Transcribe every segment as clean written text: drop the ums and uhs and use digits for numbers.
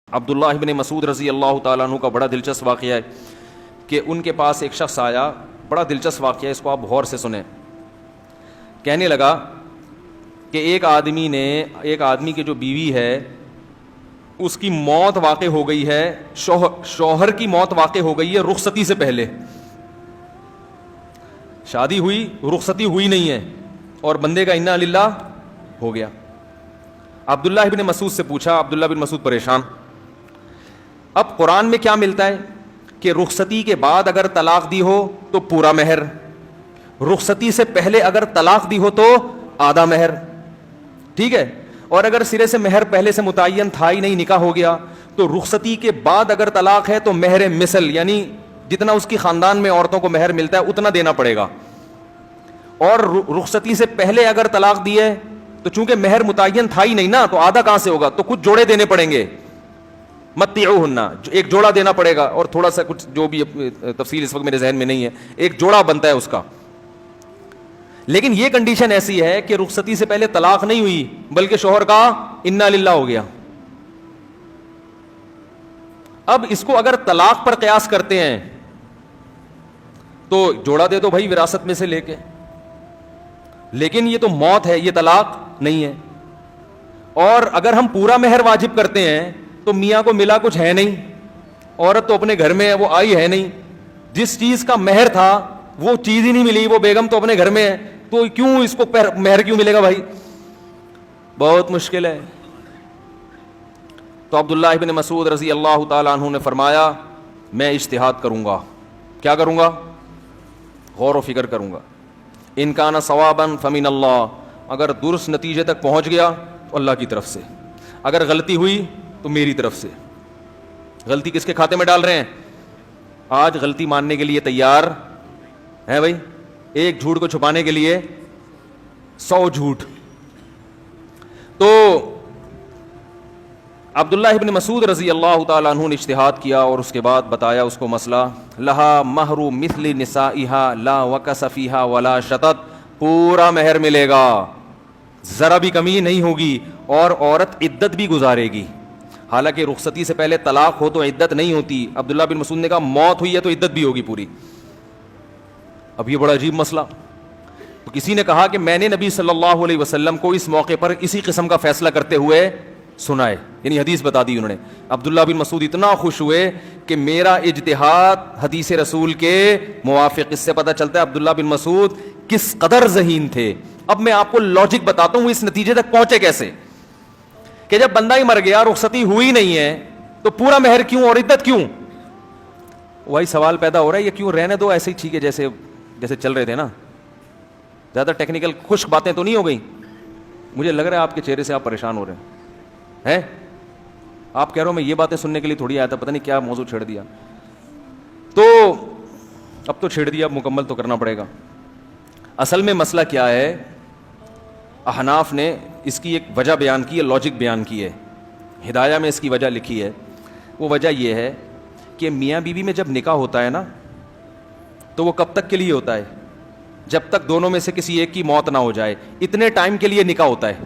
عبداللہ ابن مسعود رضی اللہ تعالیٰ عنہ کا بڑا دلچسپ واقعہ ہے کہ ان کے پاس ایک شخص آیا. بڑا دلچسپ واقعہ ہے, اس کو آپ غور سے سنیں. کہنے لگا کہ ایک آدمی کی جو بیوی ہے اس کی موت واقع ہو گئی ہے, شوہر کی موت واقع ہو گئی ہے رخصتی سے پہلے. شادی ہوئی, رخصتی ہوئی نہیں ہے, اور بندے کا انا للہ ہو گیا. عبداللہ ابن مسعود سے پوچھا, عبداللہ بن مسعود پریشان. اب قرآن میں کیا ملتا ہے کہ رخصتی کے بعد اگر طلاق دی ہو تو پورا مہر, رخصتی سے پہلے اگر طلاق دی ہو تو آدھا مہر, ٹھیک ہے. اور اگر سرے سے مہر پہلے سے متعین تھا ہی نہیں, نکاح ہو گیا, تو رخصتی کے بعد اگر طلاق ہے تو مہر مثل, یعنی جتنا اس کی خاندان میں عورتوں کو مہر ملتا ہے اتنا دینا پڑے گا. اور رخصتی سے پہلے اگر طلاق دی ہے تو چونکہ مہر متعین تھا ہی نہیں نا, تو آدھا کہاں سے ہوگا, تو کچھ جوڑے دینے پڑیں گے. متعوہن, ایک جوڑا دینا پڑے گا, اور تھوڑا سا کچھ جو بھی تفصیل اس وقت میرے ذہن میں نہیں ہے, ایک جوڑا بنتا ہے اس کا. لیکن یہ کنڈیشن ایسی ہے کہ رخصتی سے پہلے طلاق نہیں ہوئی بلکہ شوہر کا انا للہ ہو گیا. اب اس کو اگر طلاق پر قیاس کرتے ہیں تو جوڑا دے دو بھائی وراثت میں سے لے کے, لیکن یہ تو موت ہے, یہ طلاق نہیں ہے. اور اگر ہم پورا مہر واجب کرتے ہیں تو میاں کو ملا کچھ ہے نہیں, عورت تو اپنے گھر میں ہے, وہ آئی ہے نہیں, جس چیز کا مہر تھا وہ چیز ہی نہیں ملی, وہ بیگم تو اپنے گھر میں ہے, تو کیوں اس کو مہر کیوں ملے گا بھائی, بہت مشکل ہے. تو عبداللہ ابن مسعود رضی اللہ تعالیٰ عنہ نے فرمایا میں اجتہاد کروں گا. کیا کروں گا؟ غور و فکر کروں گا. ان کان صوابا فمن اللہ, اگر درست نتیجے تک پہنچ گیا تو اللہ کی طرف سے, اگر غلطی ہوئی تو میری طرف سے. غلطی کس کے کھاتے میں ڈال رہے ہیں؟ آج غلطی ماننے کے لیے تیار ہے بھائی, ایک جھوٹ کو چھپانے کے لیے 100 جھوٹ. تو عبداللہ ابن مسعود رضی اللہ تعالیٰ عنہ نے اجتہاد کیا اور اس کے بعد بتایا اس کو مسئلہ. لہا مہر مثل نسائها لا وکس فیہا ولا شطط, پورا مہر ملے گا, ذرا بھی کمی نہیں ہوگی, اور عورت عدت بھی گزارے گی. حالانکہ رخصتی سے پہلے طلاق ہو تو عدت نہیں ہوتی. عبداللہ بن مسعود نے کہا موت ہوئی ہے تو عدت بھی ہوگی پوری. اب یہ بڑا عجیب مسئلہ. تو کسی نے کہا کہ میں نے نبی صلی اللہ علیہ وسلم کو اس موقع پر اسی قسم کا فیصلہ کرتے ہوئے سنا ہے, یعنی حدیث بتا دی انہوں نے. عبداللہ بن مسعود اتنا خوش ہوئے کہ میرا اجتہاد حدیث رسول کے موافق. اس سے پتہ چلتا ہے عبداللہ بن مسعود کس قدر ذہین تھے. اب میں آپ کو لاجک بتاتا ہوں اس نتیجے تک پہنچے کیسے, کہ جب بندہ ہی مر گیا, رخصتی ہوئی نہیں ہے, تو پورا مہر کیوں اور عدت کیوں؟ وہی سوال پیدا ہو رہا ہے, یہ کیوں رہنے دو ایسے ہی ٹھیک ہے جیسے چل رہے تھے نا, زیادہ ٹیکنیکل خشک باتیں تو نہیں ہو گئی. مجھے لگ رہا ہے آپ کے چہرے سے آپ پریشان ہو رہے ہیں. آپ کہہ رہے ہو میں یہ باتیں سننے کے لیے تھوڑی آیا تھا, پتہ نہیں کیا موضوع چھیڑ دیا. تو اب تو چھیڑ دیا, اب مکمل تو کرنا پڑے گا. اصل میں مسئلہ کیا ہے, احناف نے اس کی ایک وجہ بیان کی ہے, لاجک بیان کی ہے, ہدایہ میں اس کی وجہ لکھی ہے. وہ وجہ یہ ہے کہ میاں بیوی میں جب نکاح ہوتا ہے نا تو وہ کب تک کے لیے ہوتا ہے؟ جب تک دونوں میں سے کسی ایک کی موت نہ ہو جائے, اتنے ٹائم کے لیے نکاح ہوتا ہے.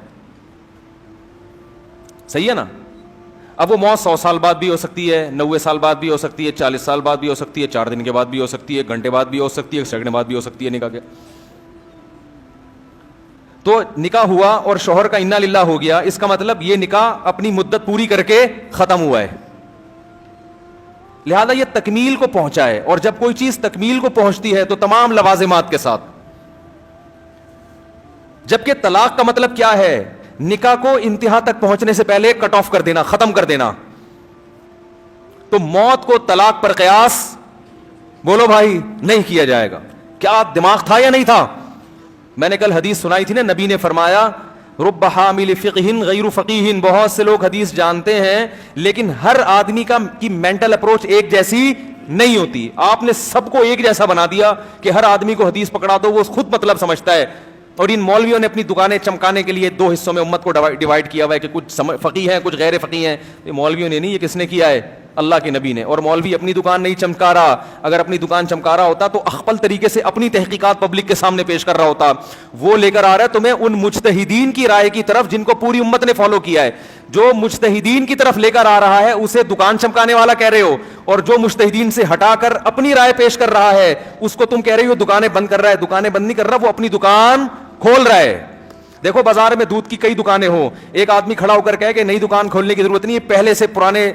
صحیح ہے نا. اب وہ موت 100 سال بعد بھی ہو سکتی ہے, 90 سال بعد بھی ہو سکتی ہے, 40 سال بعد بھی ہو سکتی ہے, 4 دن کے بعد بھی ہو سکتی ہے, گھنٹے بعد بھی ہو سکتی ہے, سیکنڈ بعد بھی ہو سکتی ہے نکاح کے. تو نکاح ہوا اور شوہر کا انا للہ ہو گیا, اس کا مطلب یہ نکاح اپنی مدت پوری کر کے ختم ہوا ہے, لہذا یہ تکمیل کو پہنچا ہے. اور جب کوئی چیز تکمیل کو پہنچتی ہے تو تمام لوازمات کے ساتھ. جبکہ طلاق کا مطلب کیا ہے؟ نکاح کو انتہا تک پہنچنے سے پہلے کٹ آف کر دینا, ختم کر دینا. تو موت کو طلاق پر قیاس بولو بھائی نہیں کیا جائے گا. کیا دماغ تھا یا نہیں تھا؟ میں نے کل حدیث سنائی تھی نا, نبی نے فرمایا رب حامل فقہ غیر فقیہ, بہت سے لوگ حدیث جانتے ہیں لیکن ہر آدمی کی مینٹل اپروچ ایک جیسی نہیں ہوتی. آپ نے سب کو ایک جیسا بنا دیا کہ ہر آدمی کو حدیث پکڑا دو, وہ خود مطلب سمجھتا ہے. اور ان مولویوں نے اپنی دکانیں چمکانے کے لیے 2 حصوں میں امت کو ڈیوائیڈ کیا ہوا ہے کہ کچھ فقیہ ہیں کچھ غیر فقیہ ہیں. یہ مولویوں نے نہیں, یہ کس نے کیا ہے؟ اللہ کے نبی نے. اور مولوی اپنی دکان نہیں چمکا رہا, اگر اپنی دکان چمکا رہا ہوتا تو اخپل طریقے سے اپنی تحقیقات پبلک کے سامنے پیش کر رہا ہوتا. وہ لے کر آ رہا ہے تمہیں ان مجتہدین کی رائے کی طرف جن کو پوری امت نے فالو کیا ہے. جو مجتہدین کی طرف لے کر آ رہا ہے اسے دکان چمکانے والا کہہ رہے ہو, اور جو مجتہدین سے ہٹا کر اپنی رائے پیش کر رہا ہے اس کو تم کہہ رہے ہو دکانیں بند کر رہا ہے. دکانیں بند نہیں کر رہا, وہ اپنی دکان کھول رہا ہے. دیکھو بازار میں دودھ کی کئی دکانیں ہوں, ایک آدمی کھڑا ہو کر کہے کہ نئی دکان کھولنے کی ضرورت نہیں ہے, پہلے سے پرانے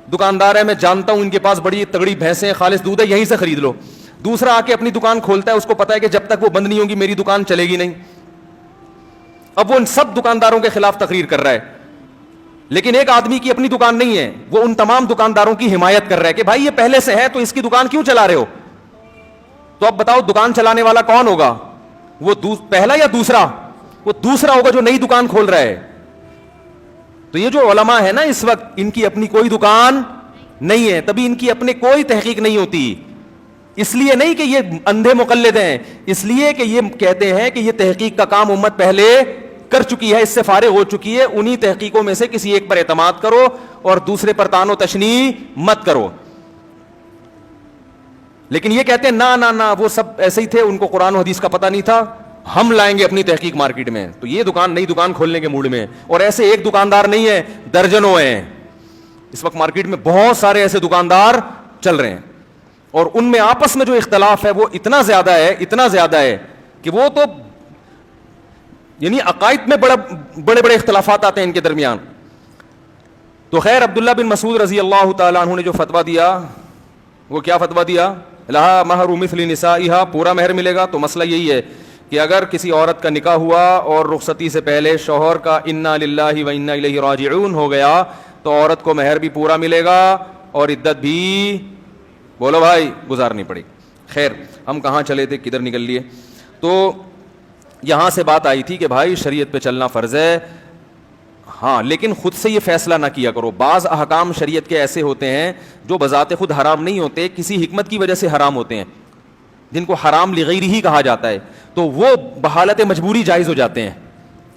دکاندار ہے, میں جانتا ہوں ان کے پاس بڑی تگڑی بھینسیں, خالص دودھ ہے, یہیں سے خرید لو. دوسرا آ کے اپنی دکان کھولتا ہے, اس کو پتا ہے کہ جب تک وہ بند نہیں ہوگی میری دکان چلے گی نہیں. اب وہ ان سب دکانداروں کے خلاف تقریر کر رہا ہے. لیکن ایک آدمی کی اپنی دکان نہیں ہے, وہ ان تمام دکانداروں کی حمایت کر رہا ہے کہ بھائی یہ پہلے سے ہے تو اس کی دکان کیوں چلا رہے ہو. تو اب بتاؤ دکان چلانے والا کون ہوگا, وہ پہلا یا دوسرا؟ وہ دوسرا ہوگا جو نئی دکان کھول رہا ہے. تو یہ جو علماء ہے نا اس وقت, ان کی اپنی کوئی دکان نہیں ہے, تبھی ان کی اپنے کوئی تحقیق نہیں ہوتی. اس لیے نہیں کہ یہ اندھے مقلد ہیں, اس لیے کہ یہ کہتے ہیں کہ یہ تحقیق کا کام امت پہلے کر چکی ہے, اس سے فارغ ہو چکی ہے. انہی تحقیقوں میں سے کسی ایک پر اعتماد کرو اور دوسرے پر تان و تشنیع مت کرو. لیکن یہ کہتے ہیں نہ وہ سب ایسے ہی تھے, ان کو قرآن و حدیث کا پتہ نہیں تھا, ہم لائیں گے اپنی تحقیق مارکیٹ میں. تو یہ نئی دکان کھولنے کے موڈ میں, اور ایسے ایک دکاندار نہیں ہے, درجنوں ہیں. اس وقت مارکیٹ میں بہت سارے ایسے دکاندار چل رہے ہیں, اور ان میں آپس میں جو اختلاف ہے وہ اتنا زیادہ ہے کہ وہ تو یعنی عقائد میں بڑے بڑے اختلافات آتے ہیں ان کے درمیان. تو خیر, عبداللہ بن مسعود رضی اللہ تعالیٰ عنہ نے جو فتویٰ دیا, وہ کیا فتویٰ دیا؟ لہا مہر مثل نسائہا, پورا مہر ملے گا. تو مسئلہ یہی ہے کہ اگر کسی عورت کا نکاح ہوا اور رخصتی سے پہلے شوہر کا انا للہ و انا الیہ راجعون ہو گیا تو عورت کو مہر بھی پورا ملے گا اور عدت بھی, بولو بھائی, گزارنی پڑے. خیر, ہم کہاں چلے تھے, کدھر نکل لیے. تو یہاں سے بات آئی تھی کہ بھائی شریعت پہ چلنا فرض ہے, ہاں, لیکن خود سے یہ فیصلہ نہ کیا کرو. بعض احکام شریعت کے ایسے ہوتے ہیں جو بذات خود حرام نہیں ہوتے, کسی حکمت کی وجہ سے حرام ہوتے ہیں, جن کو حرام لغیر ہی کہا جاتا ہے, تو وہ بحالت مجبوری جائز ہو جاتے ہیں.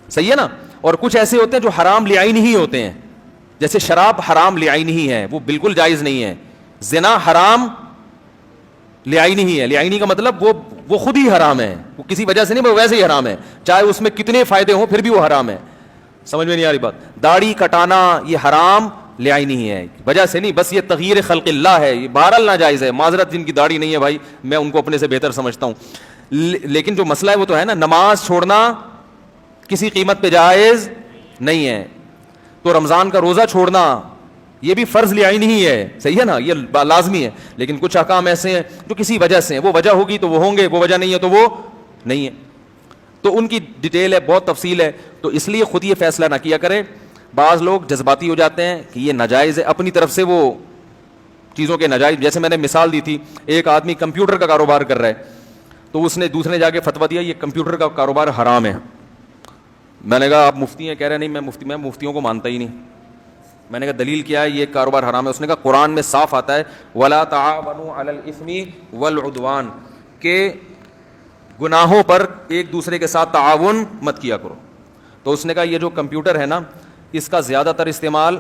صحیح ہے نا. اور کچھ ایسے ہوتے ہیں جو حرام لعین ہی ہوتے ہیں, جیسے شراب حرام لعین ہی ہے, وہ بالکل جائز نہیں ہے. زنا حرام لعینی ہی ہے. لعینی کا مطلب وہ خود ہی حرام ہے, وہ کسی وجہ سے نہیں, وہ ویسے ہی حرام ہے, چاہے اس میں کتنے فائدے ہوں پھر بھی وہ حرام ہے. سمجھ میں نہیں آ رہی بات؟ داڑھی کٹانا یہ حرام لعینی ہی ہے, وجہ سے نہیں, بس یہ تغییر خلق اللہ ہے, یہ بہرحال ناجائز ہے. معذرت جن کی داڑھی نہیں ہے بھائی, میں ان کو اپنے سے بہتر سمجھتا ہوں, لیکن جو مسئلہ ہے وہ تو ہے نا, نماز چھوڑنا کسی قیمت پہ جائز نہیں ہے. تو رمضان کا روزہ چھوڑنا یہ بھی فرض لعینی ہی ہے, صحیح ہے نا, یہ لازمی ہے. لیکن کچھ احکام ایسے ہیں جو کسی وجہ سے ہیں, وہ وجہ ہوگی تو وہ ہوں گے, وہ وجہ نہیں ہے تو وہ نہیں ہے. تو ان کی ڈیٹیل ہے, بہت تفصیل ہے. تو اس لیے خود یہ فیصلہ نہ کیا کرے. بعض لوگ جذباتی ہو جاتے ہیں کہ یہ ناجائز ہے, اپنی طرف سے وہ چیزوں کے ناجائز, جیسے میں نے مثال دی تھی, ایک آدمی کمپیوٹر کا کاروبار کر رہا ہے تو اس نے دوسرے نے جا کے فتویٰ دیا یہ کمپیوٹر کا کاروبار حرام ہے. میں نے کہا آپ مفتی ہیں؟ کہہ رہے نہیں, میں مفتیوں کو مانتا ہی نہیں. میں نے کہا دلیل کیا ہے یہ کاروبار حرام ہے؟ اس نے کہا قرآن میں صاف آتا ہے وَلَا تَعَاوَنُوا عَلَى الْإِثْمِ وَالْعُدْوَانِ, کہ گناہوں پر ایک دوسرے کے ساتھ تعاون مت کیا کرو. تو اس نے کہا یہ جو کمپیوٹر ہے نا, اس کا زیادہ تر استعمال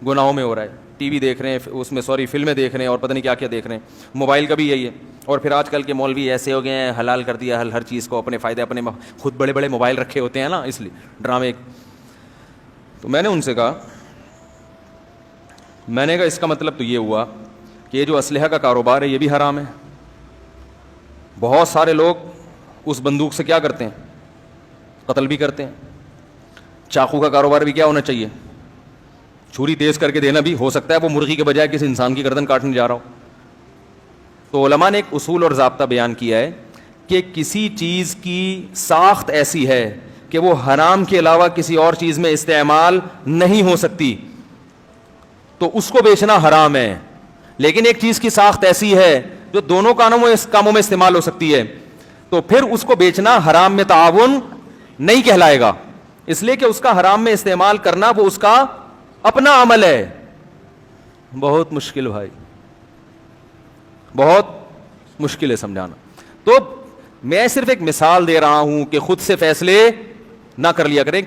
گناہوں میں ہو رہا ہے. ٹی وی دیکھ رہے ہیں, اس میں فلمیں دیکھ رہے ہیں اور پتہ نہیں کیا کیا دیکھ رہے ہیں. موبائل کا بھی یہی ہے. اور پھر آج کل کے مولوی ایسے ہو گئے ہیں, حلال کر دیا ہر چیز کو اپنے فائدے, اپنے خود بڑے بڑے موبائل رکھے ہوتے ہیں نا, اس لیے ڈرامے. تو میں نے ان سے کہا, اس کا مطلب تو یہ ہوا کہ یہ جو اسلحہ کا کاروبار ہے یہ بھی حرام ہے. بہت سارے لوگ اس بندوق سے کیا کرتے ہیں, قتل بھی کرتے ہیں. چاقو کا کاروبار بھی کیا ہونا چاہیے, چھری تیز کر کے دینا بھی ہو سکتا ہے وہ مرغی کے بجائے کسی انسان کی گردن کاٹنے جا رہا ہو. تو علماء نے ایک اصول اور ضابطہ بیان کیا ہے کہ کسی چیز کی ساخت ایسی ہے کہ وہ حرام کے علاوہ کسی اور چیز میں استعمال نہیں ہو سکتی, تو اس کو بیچنا حرام ہے. لیکن ایک چیز کی ساخت ایسی ہے جو دونوں کاموں میں استعمال ہو سکتی ہے, تو پھر اس کو بیچنا حرام میں تعاون نہیں کہلائے گا, اس لیے کہ اس کا حرام میں استعمال کرنا وہ اس کا اپنا عمل ہے. بہت مشکل بھائی, بہت مشکل ہے سمجھانا. تو میں صرف ایک مثال دے رہا ہوں کہ خود سے فیصلے نہ کر لیا کریں.